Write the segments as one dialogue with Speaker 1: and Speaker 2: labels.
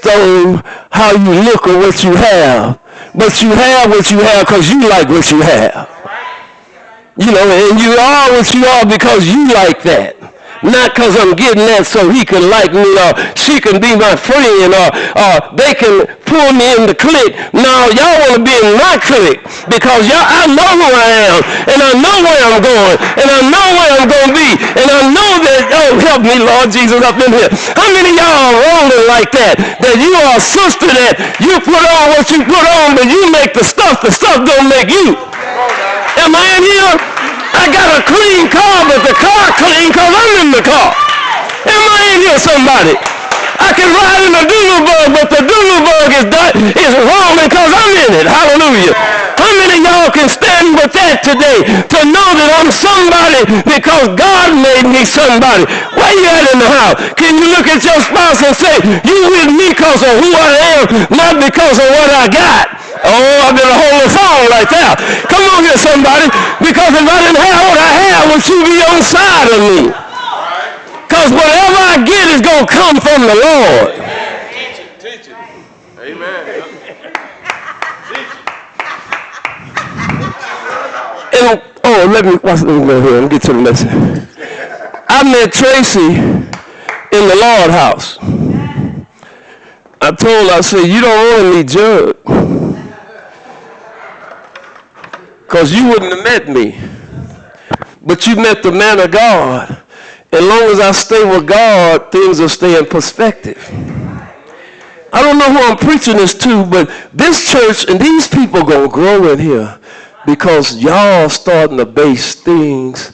Speaker 1: based on how you look or what you have. But you have what you have because you like what you have. You know, and you are what you are because you like that. Not because I'm getting that so he can like me or she can be my friend or they can pull me in the clique. No, y'all want to be in my clique because I know who I am and I know where I'm going and I know where I'm going to be and I know that, oh, help me, Lord Jesus, up in here. How many of y'all are rolling like that? That you are a sister that you put on what you put on, but you make the stuff don't make you. Am I in here? I got a clean car, but the car clean because I'm in the car. Am I in here, somebody? I can ride in a doodle-bug, but the doodle-bug is wrong because I'm in it. Hallelujah. How many of y'all can stand with that today to know that I'm somebody because God made me somebody? Where you at in the house? Can you look at your spouse and say, you with me because of who I am, not because of what I got? Oh, I better hold the phone like that. Come on here, somebody. Because if I didn't have what I have, would you be on the side of me? Because whatever I get is going to come from the Lord.
Speaker 2: Teach it. Amen.
Speaker 1: And, let me go here and get to the message. I met Tracy in the Lord house. I told her, I said, you don't want to meet Jud. Because you wouldn't have met me. But you met the man of God. As long as I stay with God, things will stay in perspective. I don't know who I'm preaching this to, but this church and these people are going to grow in here because y'all starting to base things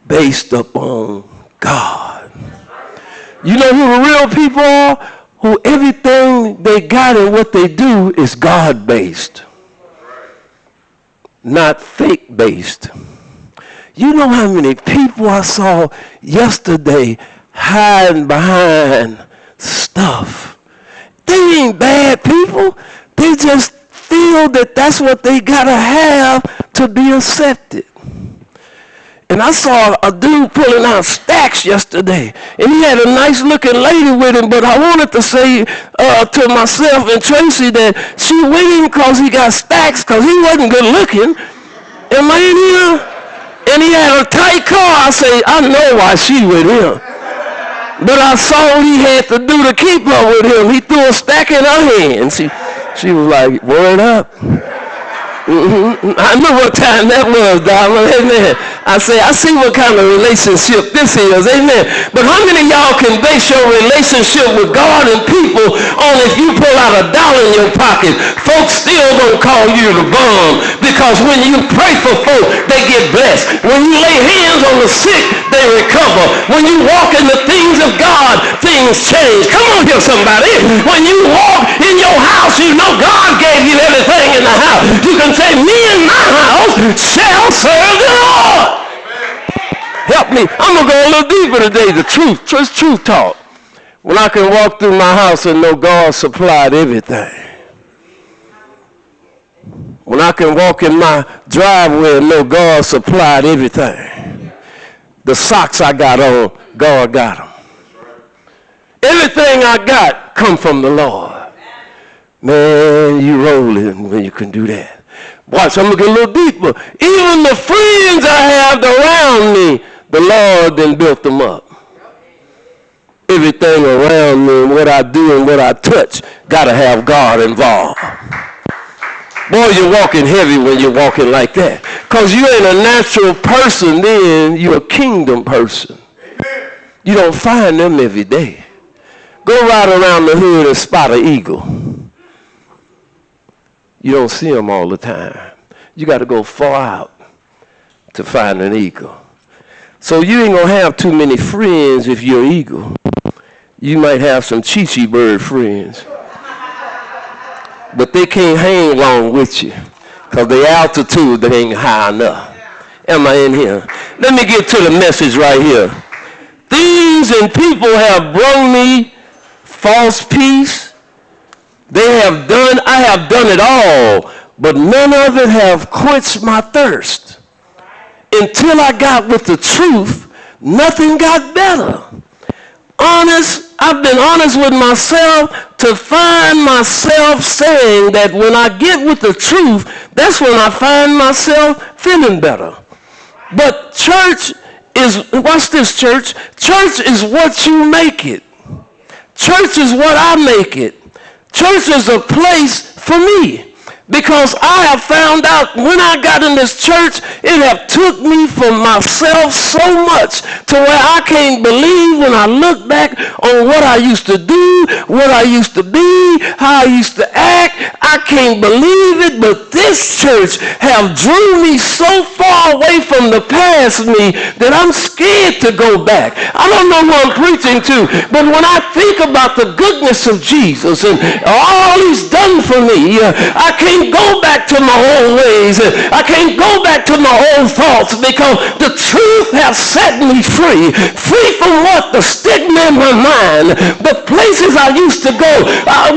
Speaker 1: based upon God. You know who the real people are? Who everything they got and what they do is God-based. Not fake-based. You know how many people I saw yesterday hiding behind stuff? They ain't bad people. They just feel that that's what they gotta have to be accepted. And I saw a dude pulling out stacks yesterday. And he had a nice looking lady with him, but I wanted to say to myself and Tracy that she with him because he got stacks because he wasn't good looking. Am I in here? And he had a tight car. I say, I know why she with him. But I saw what he had to do to keep her with him. He threw a stack in her hand. She was like, word up. I know what time that was, darling. Amen. I see what kind of relationship this is. Amen. But how many of y'all can base your relationship with God and people on if you pull out $1 in your pocket, folks still gonna call you the bum because when you pray for folk, they get blessed. When you lay hands on the sick, they recover. When you walk in the things of God, things change. Come on here, somebody. When you walk in your house, you know God gave you everything in the house. You can say, me and my house shall serve the Lord. Help me. I'm going to go a little deeper today. The truth talk. When I can walk through my house and know God supplied everything. When I can walk in my driveway and know God supplied everything. The socks I got on, God got them. Everything I got come from the Lord. Man, you rolling when you can do that. Watch, I'm going to get a little deeper. Even the friends I have around me, the Lord then built them up. Everything around me and what I do and what I touch, got to have God involved. Boy, you're walking heavy when you're walking like that. Because you ain't a natural person then, you're a kingdom person. You don't find them every day. Go right around the hood and spot an eagle. You don't see them all the time. You got to go far out to find an eagle. So you ain't going to have too many friends if you're an eagle. You might have some Chi-Chi bird friends. But they can't hang long with you because their altitude they ain't high enough. Am I in here? Let me get to the message right here. Things and people have brought me false peace. I have done it all, but none of it have quenched my thirst. Until I got with the truth, nothing got better. Honest, I've been honest with myself to find myself saying that when I get with the truth, that's when I find myself feeling better. But church is, watch this, church. Church is what you make it. Church is what I make it. Church is a place for me. Because I have found out when I got in this church, it have took me from myself so much to where I can't believe when I look back on what I used to do, what I used to be, how I used to act. I can't believe it, but this church have drew me so far away from the past me that I'm scared to go back. I don't know who I'm preaching to, but when I think about the goodness of Jesus and all he's done for me, I can't go back to my old ways. I can't go back to my old thoughts because the truth has set me free. Free from what? The stigma in my mind. The places I used to go.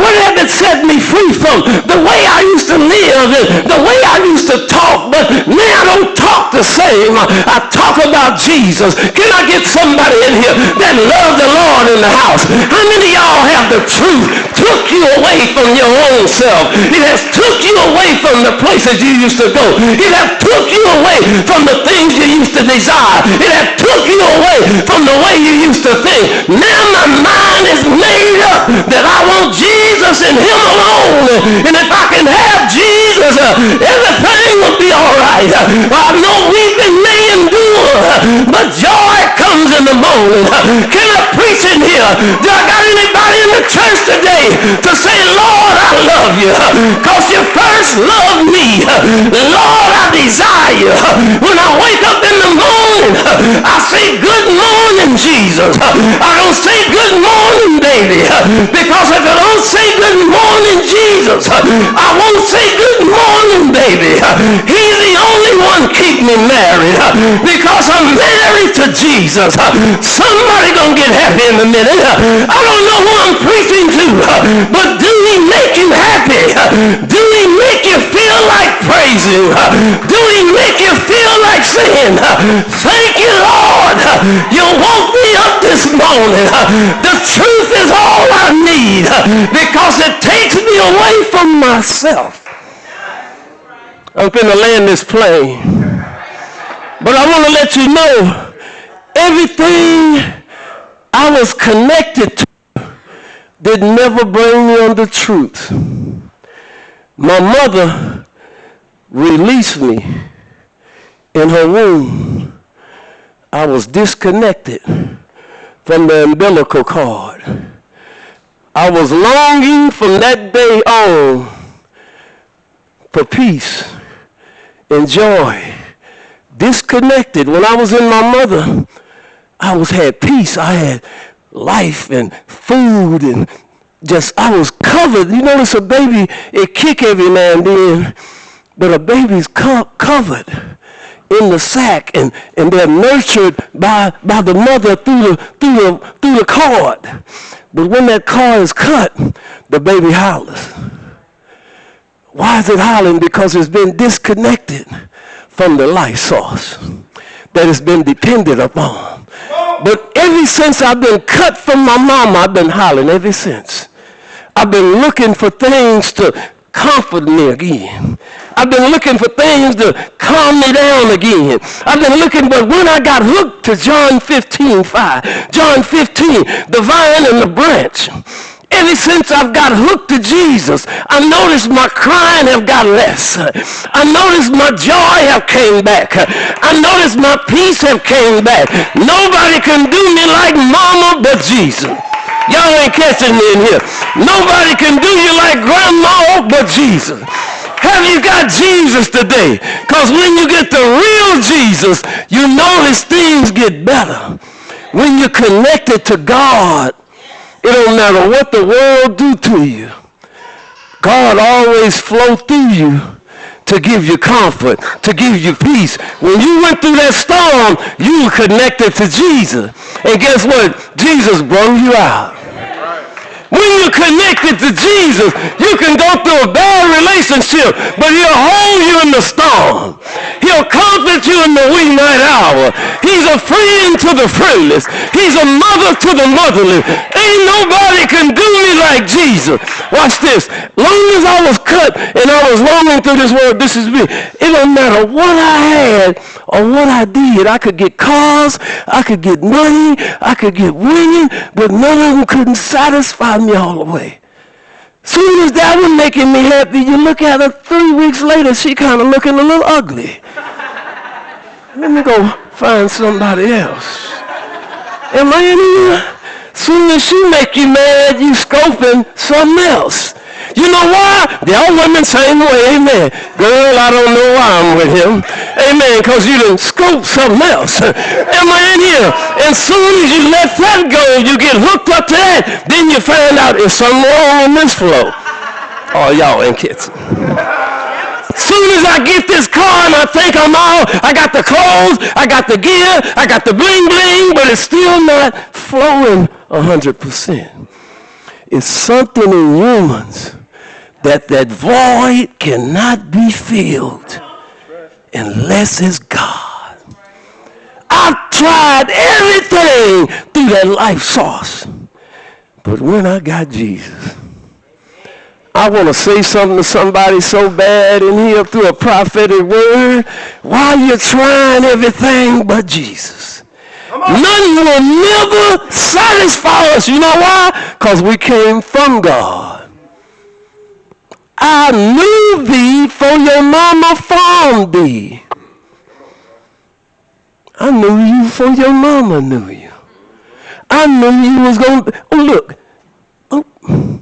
Speaker 1: What have it set me free from? The way I used to live and the way I used to talk. But now I don't talk the same. I talk about Jesus. Can I get somebody in here that loves the Lord in the house? How many of y'all have the truth took you away from your own self? It has took you away from the places you used to go. It have took you away from the things you used to desire. It have took you away from the way you used to think. Now my mind is made up that I want Jesus and him alone. And if I can have Jesus, everything will be all right. I know weeping may endure, but joy comes in the morning. Can I preach in here? Do I got anybody in the church today to say, Lord, I love you? Because you first love me. Lord, I desire you. When I wake up in the morning, I say, good morning, Jesus. I don't say good morning, baby. Because if I don't say good morning, Jesus, I won't say good morning, baby. He's the only one keep me married because I'm married to Jesus. Somebody gonna get happy in a minute. I don't know who I'm preaching to, but do he make you happy? Do he make you feel like praising? Do he make you feel like saying, thank you, Lord, you woke me up this morning. The truth is all I need because it takes me away from myself. I'm finna land this plane. But I want to let you know, everything I was connected to did never bring me on the truth. My mother released me in her womb. I was disconnected from the umbilical cord. I was longing from that day on for peace and joy. Disconnected. When I was in my mother, I had peace. I had life and food and I was covered. You notice a baby, it kick every now and then, but a baby's covered in the sack and they're nurtured by the mother through the cord. But when that cord is cut, the baby hollers. Why is it hollering? Because it's been disconnected from the life source that it's been dependent upon. But ever since I've been cut from my mama, I've been hollering ever since. I've been looking for things to comfort me again. I've been looking for things to calm me down again. I've been looking, but when I got hooked to John 15:5, John 15, the vine and the branch, ever since I've got hooked to Jesus, I noticed my crying have got less. I noticed my joy have came back. I noticed my peace have came back. Nobody can do me like mama but Jesus. Y'all ain't catching me in here. Nobody can do you like grandma but Jesus. Have you got Jesus today? Because when you get the real Jesus, you notice things get better. When you're connected to God, it don't matter what the world do to you. God always flow through you to give you comfort, to give you peace. When you went through that storm, you were connected to Jesus. And guess what? Jesus brought you out. When you're connected to Jesus, you can go through a bad relationship, but he'll hold you in the storm. He'll He'll comfort you in the wee night hour. He's a friend to the friendless. He's a mother to the motherless. Ain't nobody can do me like Jesus. Watch this. Long as I was cut and I was roaming through this world, this is me. It don't matter what I had or what I did. I could get cars, I could get money, I could get women, but none of them couldn't satisfy me all the way. Soon as that was making me happy, you look at her 3 weeks later, she kind of looking a little ugly. Let me go find somebody else. Am I in here? Soon as she make you mad, you scoping something else. You know why? The old women same way, amen. Girl, I don't know why I'm with him. Amen, because you done scope something else. Am I in here? And soon as you let that go, you get hooked up to that, then you find out there's something wrong in this flow. Oh, y'all ain't kids. Soon as I get this car and I think I'm out, I got the clothes, I got the gear, I got the bling bling, but it's still not flowing 100%. It's something in humans that void cannot be filled unless it's God. I've tried everything through that life source, but when I got Jesus, I want to say something to somebody so bad in here through a prophetic word. While you're trying everything but Jesus, none will never satisfy us. You know why? Because we came from God. I knew thee for your mama formed thee. I knew you for your mama knew you. I knew you was going to, oh look, oh,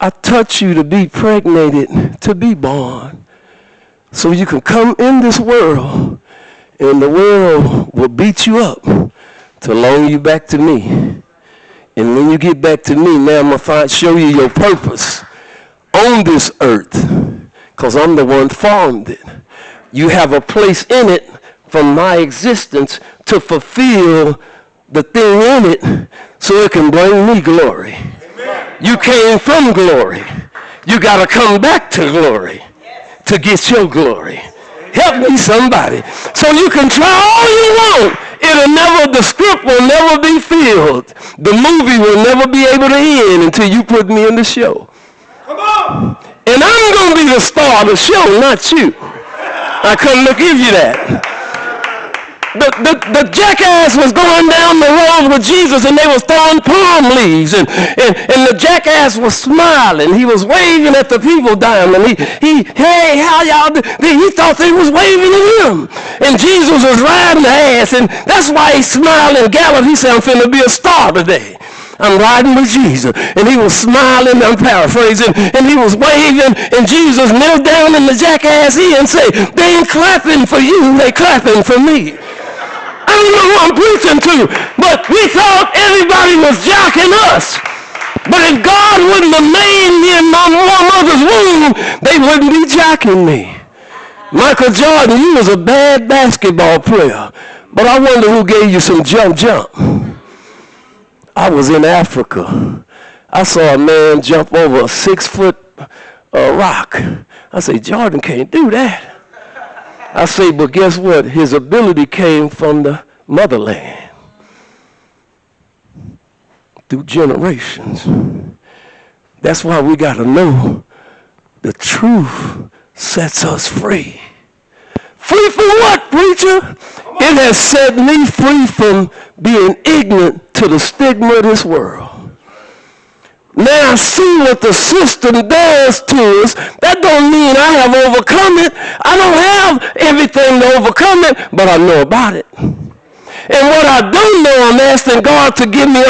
Speaker 1: I touch you to be pregnated, to be born, so you can come in this world and the world will beat you up to loan you back to me. And when you get back to me, now I'm going to show you your purpose on this earth, because I'm the one formed it. You have a place in it from my existence to fulfill the thing in it so it can bring me glory. Amen. You came from glory. You got to come back to glory to get your glory. Help me somebody. So you can try all you want. The script will never be filled. The movie will never be able to end until you put me in the show. Come on. And I'm going to be the star of the show, not you. I couldn't give you that. The jackass was going down the road with Jesus and they was throwing palm leaves and the jackass was smiling. He was waving at the people down and hey, how y'all do? He thought they was waving at him. And Jesus was riding the ass and that's why he smiled and galloped. He said, I'm finna be a star today. I'm riding with Jesus. And he was smiling, I'm paraphrasing, and he was waving, and Jesus knelt down in the jackass ear and said, they ain't clapping for you, they clapping for me. I don't know who I'm preaching to, but we thought everybody was jocking us. But if God wouldn't have made me in my mother's womb, they wouldn't be jocking me. Michael Jordan, you was a bad basketball player, but I wonder who gave you some jump. I was in Africa. I saw a man jump over a 6-foot rock. I say, Jordan can't do that. I say, but guess what? His ability came from the motherland through generations. That's why we got to know the truth sets us free. Free from what, preacher? It has set me free from being ignorant to the stigma of this world. Now I see what the system does to us. That don't mean I have overcome it. I don't have everything to overcome it, but I know about it. And what I don't know, I'm asking God to give me